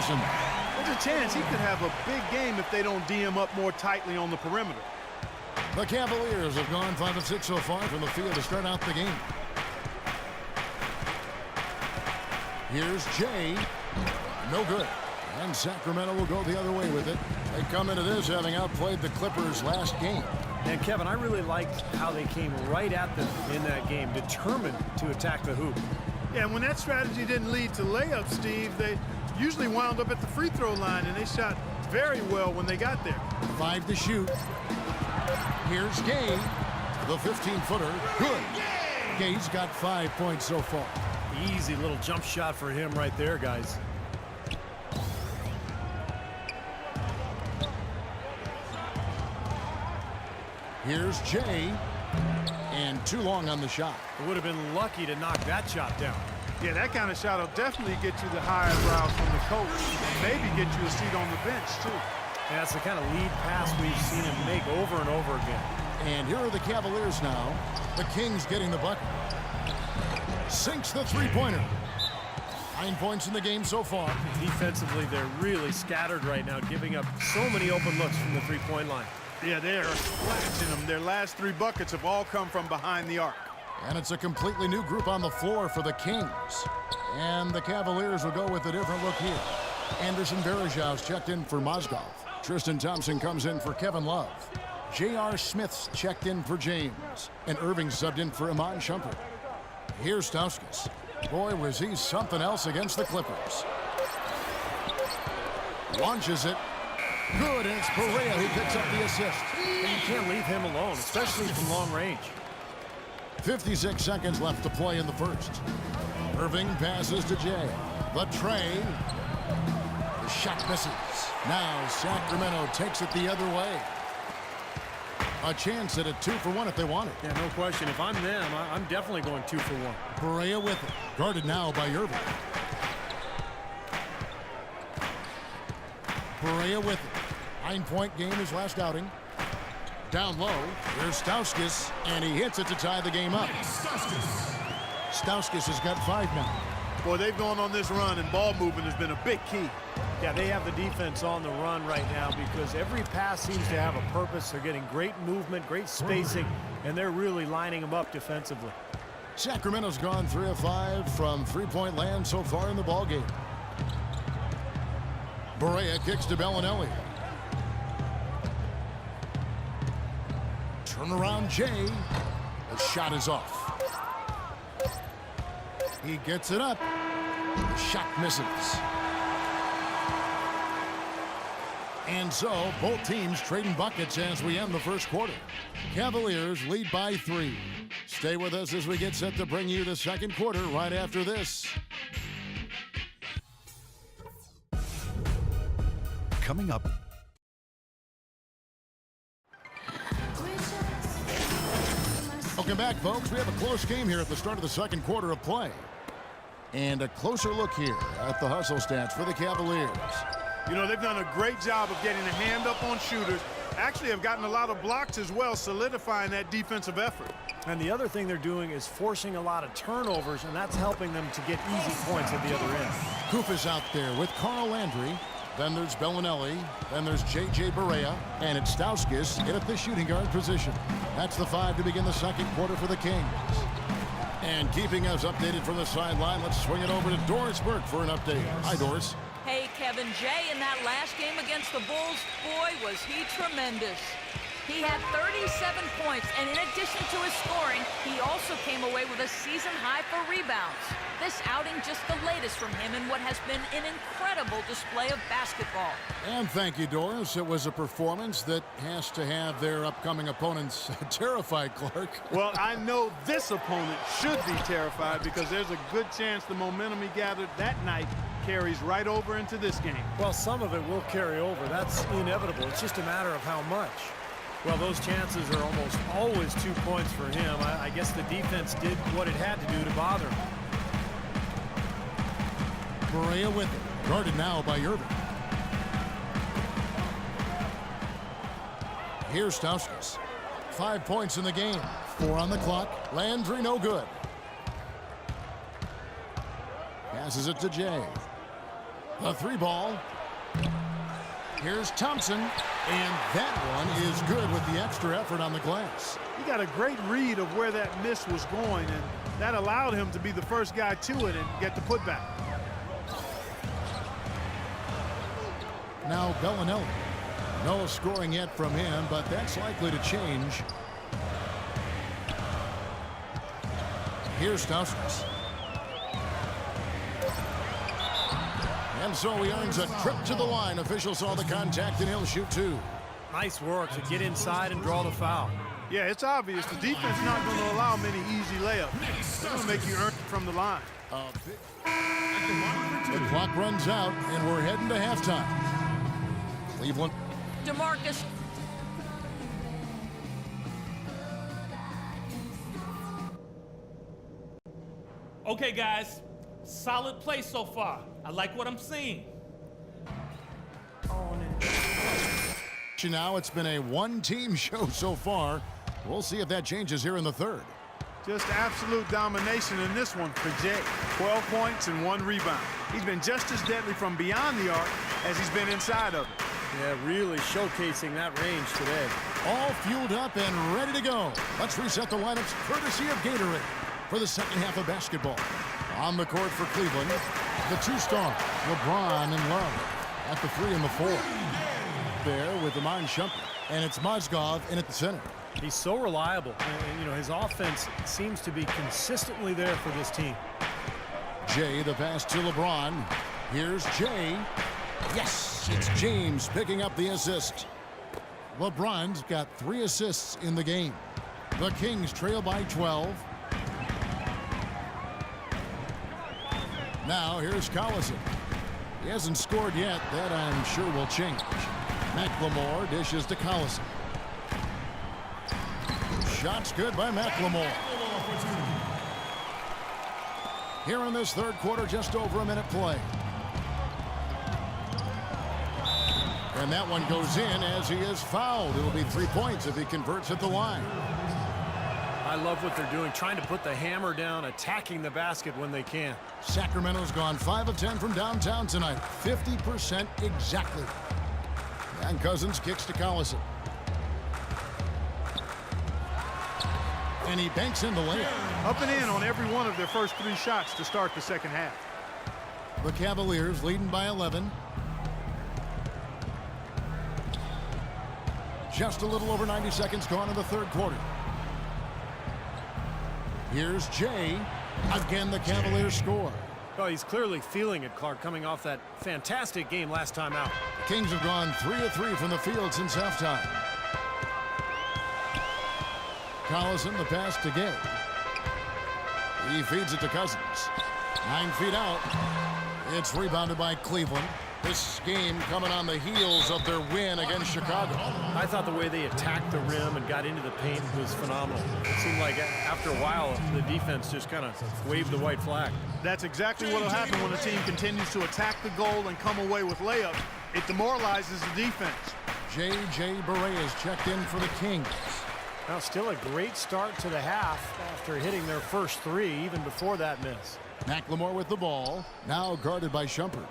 Anderson. There's a chance he could have a big game if they don't D him up more tightly on the perimeter. The Cavaliers have gone 5 of 6 so far from the field to start out the game. Here's Jay. No good. And Sacramento will go the other way with it. They come into this having outplayed the Clippers last game. And Kevin, I really liked how they came right at them in that game, determined to attack the hoop. Yeah, and when that strategy didn't lead to layups, Steve, they usually wound up at the free throw line, and they shot very well when they got there. 5 to shoot. Here's Gay. The 15-footer. Good. Gay's got 5 points so far. Easy little jump shot for him right there, guys. Here's Jay. And too long on the shot. Would have been lucky to knock that shot down. Yeah, that kind of shot will definitely get you the high brows from the coach and maybe get you a seat on the bench, too. And that's the kind of lead pass we've seen him make over and over again. And here are the Cavaliers now. The Kings getting the bucket. Sinks the three-pointer. 9 points in the game so far. Defensively, they're really scattered right now, giving up so many open looks from the three-point line. Yeah, they're splashing them. Their last 3 buckets have all come from behind the arc. And it's a completely new group on the floor for the Kings. And the Cavaliers will go with a different look here. Anderson Varejau's checked in for Mozgov. Tristan Thompson comes in for Kevin Love. J.R. Smith's checked in for James. And Irving subbed in for Iman Shumpert. Here's Stauskas. Boy, was he something else against the Clippers. Launches it. Good, and it's Perea who picks up the assist. And you can't leave him alone, especially from long range. 56 seconds left to play in the first. Irving passes to Jay. The tray. The shot misses. Now Sacramento takes it the other way. A chance at a 2-for-1 if they want it. Yeah, no question. If I'm them, I'm definitely going 2-for-1. Perea with it. Guarded now by Irving. Perea with it. 9-point game his last outing. Down low, here's Stauskas, and he hits it to tie the game up. Stauskas has got 5 now. Boy, they've gone on this run, and ball movement has been a big key. Yeah, they have the defense on the run right now because every pass seems to have a purpose. They're getting great movement, great spacing, and they're really lining them up defensively. Sacramento's gone 3 of 5 from three-point land so far in the ballgame. Perea kicks to Bellinelli. Turnaround Jay. The shot is off. He gets it up. The shot misses. And so both teams trading buckets as we end the first quarter. Cavaliers lead by 3. Stay with us as we get set to bring you the second quarter right after this. Coming up. Welcome back, folks. We have a close game here at the start of the second quarter of play. And a closer look here at the hustle stats for the Cavaliers. You know, they've done a great job of getting a hand up on shooters. Actually have gotten a lot of blocks as well, solidifying that defensive effort. And the other thing they're doing is forcing a lot of turnovers, and that's helping them to get easy points at the other end. Koofa's out there with Carl Landry. Then there's Bellinelli. Then there's J.J. Barea. And it's Stauskas in at the shooting guard position. That's the 5 to begin the second quarter for the Kings. And keeping us updated from the sideline, let's swing it over to Doris Burke for an update. Hi, Doris. Hey, Kevin. Jay in that last game against the Bulls, boy, was he tremendous. He had 37 points, and in addition to his scoring, he also came away with a season high for rebounds. This outing just the latest from him in what has been an incredible display of basketball. And thank you, Doris. It was a performance that has to have their upcoming opponents terrified, Clark. Well, I know this opponent should be terrified because there's a good chance the momentum he gathered that night carries right over into this game. Well, some of it will carry over. That's inevitable. It's just a matter of how much. Well, those chances are almost always 2 points for him. I guess the defense did what it had to do to bother him. Perea with it. Guarded now by Irving. Here's Stauskas. 5 points in the game. 4 on the clock. Landry no good. Passes it to Jay. The 3-ball. Here's Thompson, and that one is good with the extra effort on the glass. He got a great read of where that miss was going, and that allowed him to be the first guy to it and get the putback. Now Bellinelli. No scoring yet from him, but that's likely to change. Here's Stauskas. And so he earns a trip to the line. Officials saw the contact, and he'll shoot 2. Nice work to get inside and draw the foul. Yeah, it's obvious the defense not going to allow many easy layups. They're going to make you earn it from the line. The clock runs out, and we're heading to halftime. Cleveland. DeMarcus. Okay, guys, solid play so far. I like what I'm seeing. Now it's been a one-team show so far. We'll see if that changes here in the third. Just absolute domination in this one for Jay. 12 points and 1 rebound. He's been just as deadly from beyond the arc as he's been inside of it. Yeah, really showcasing that range today. All fueled up and ready to go. Let's reset the lineups courtesy of Gatorade for the second half of basketball. On the court for Cleveland, the 2-star, LeBron and Love at the 3 and the 4. There with Iman Shumpert, and it's Mozgov in at the center. He's so reliable. And, you know, his offense seems to be consistently there for this team. Jay, the pass to LeBron. Here's Jay. Yes, it's James picking up the assist. LeBron's got 3 assists in the game. The Kings trail by 12. Now here's Collison. He hasn't scored yet. That I'm sure will change. McLemore dishes to Collison. Shot's good by McLemore. Here in this third quarter, just over a minute play. And that one goes in as he is fouled. It'll be 3 points if he converts at the line. I love what they're doing, trying to put the hammer down, attacking the basket when they can. Sacramento's gone 5 of 10 from downtown tonight. 50% exactly. And Cousins kicks to Collison. And he banks in the layup. Up and in on every one of their first 3 shots to start the second half. The Cavaliers leading by 11. Just a little over 90 seconds gone in the third quarter. Here's Jay. Again, the Cavaliers score. Oh, he's clearly feeling it, Clark, coming off that fantastic game last time out. The Kings have gone 3 of 3 from the field since halftime. Collison, the pass to Gay. He feeds it to Cousins. 9 feet out. It's rebounded by Cleveland. This game coming on the heels of their win against Chicago. I thought the way they attacked the rim and got into the paint was phenomenal. It seemed like after a while, the defense just kind of waved the white flag. That's exactly what will happen when a team continues to attack the goal and come away with layups. It demoralizes the defense. J.J. Barea is checked in for the Kings. Now, still a great start to the half after hitting their first 3, even before that miss. McLemore with the ball, now guarded by Shumpert.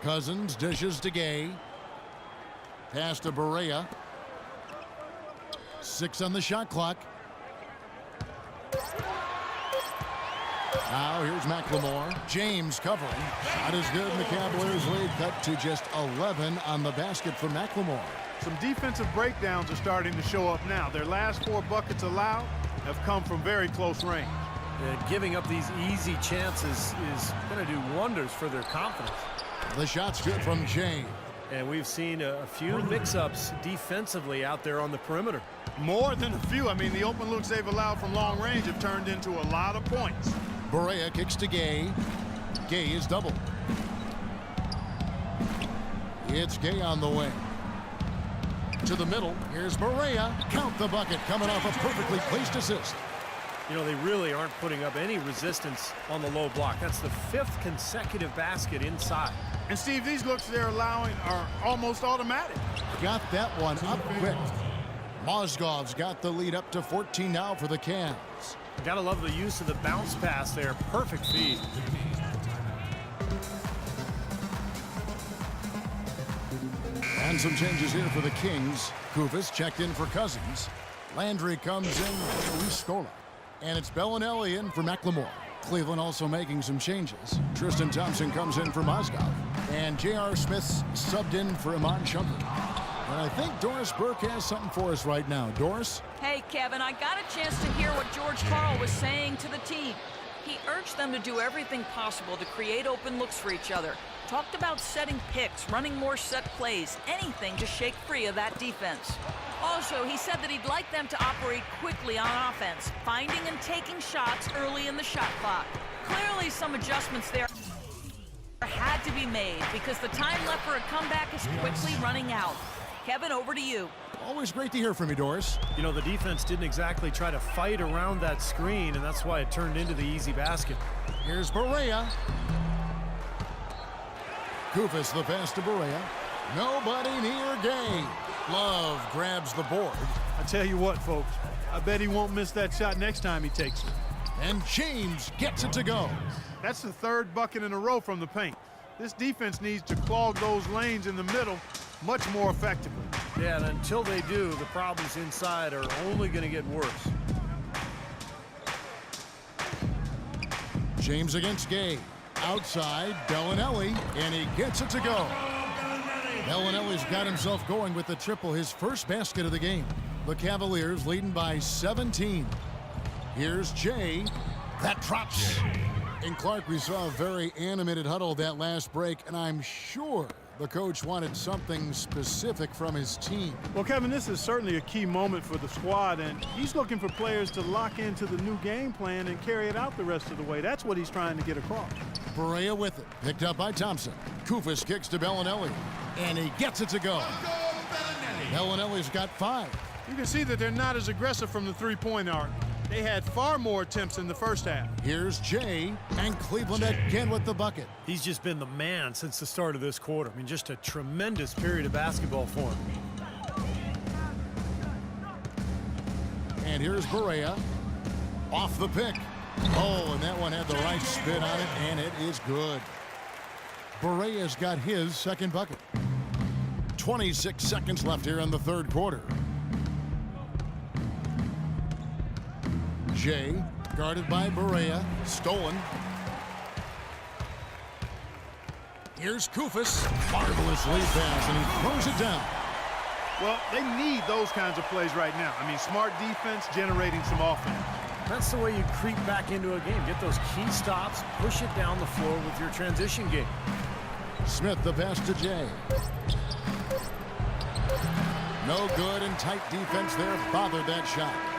Cousins dishes to Gay. Pass to Barea. 6 on the shot clock. Now here's McLemore. James covering. Shot is good, and the Cavaliers lead cut to just 11 on the basket for McLemore. Some defensive breakdowns are starting to show up now. Their last 4 buckets allowed have come from very close range. Giving up these easy chances is going to do wonders for their confidence. The shot's good from Jay. And we've seen a few mix-ups defensively out there on the perimeter. More than a few. I mean, the open looks they've allowed from long range have turned into a lot of points. Barea kicks to Gay. Gay is doubled. It's Gay on the way. To the middle. Here's Barea. Count the bucket, coming off a perfectly placed assist. You know, they really aren't putting up any resistance on the low block. That's the 5th consecutive basket inside. And Steve, these looks they're allowing are almost automatic. Got that one up quick. Mozgov's got the lead up to 14 now for the Cavs. Gotta love the use of the bounce pass there. Perfect feed. And some changes here for the Kings. Kufis checked in for Cousins. Landry comes in for Luis Scola. And it's Bellinelli in for McLemore. Cleveland also making some changes. Tristan Thompson comes in for Mozgov. And J.R. Smith's subbed in for Iman Shumpert. And I think Doris Burke has something for us right now. Doris? Hey, Kevin, I got a chance to hear what George Karl was saying to the team. He urged them to do everything possible to create open looks for each other. Talked about setting picks, running more set plays, anything to shake free of that defense. Also, he said that he'd like them to operate quickly on offense, finding and taking shots early in the shot clock. Clearly, some adjustments there had to be made because the time left for a comeback is quickly running out. Kevin, over to you. Always great to hear from you, Doris. You know, the defense didn't exactly try to fight around that screen, and that's why it turned into the easy basket. Here's Barea. Kufis the pass to Barea. Nobody near Gay. Love grabs the board. I tell you what, folks, I bet he won't miss that shot next time he takes it. And James gets it to go. That's the third bucket in a row from the paint. This defense needs to clog those lanes in the middle much more effectively. Yeah, and until they do, the problems inside are only going to get worse. James against Gay. Outside, Bellinelli, and he gets it to go. Bellinelli's got himself going with the triple, his first basket of the game. The Cavaliers leading by 17. Here's Jay. That drops. In Clark, we saw a very animated huddle that last break, and I'm sure the coach wanted something specific from his team. Well, Kevin, this is certainly a key moment for the squad, and he's looking for players to lock into the new game plan and carry it out the rest of the way. That's what he's trying to get across. Barea with it, picked up by Thompson. Kufis kicks to Bellinelli, and he gets it to go. Bellinelli's got 5. You can see that they're not as aggressive from the three-point arc. They had far more attempts in the first half. Here's Jay, and Cleveland again with the bucket. He's just been the man since the start of this quarter. I mean, just a tremendous period of basketball for him. And here's Barea. Off the pick. Oh, and that one had the right spin on it, and it is good. Barea's got his second bucket. 26 seconds left here in the third quarter. Jay, guarded by Barea, stolen. Here's Kufis. Marvelous lead pass, and he throws it down. Well, they need those kinds of plays right now. I mean, smart defense generating some offense. That's the way you creep back into a game. Get those key stops, push it down the floor with your transition game. Smith the pass to Jay. No good, and tight defense there bothered that shot.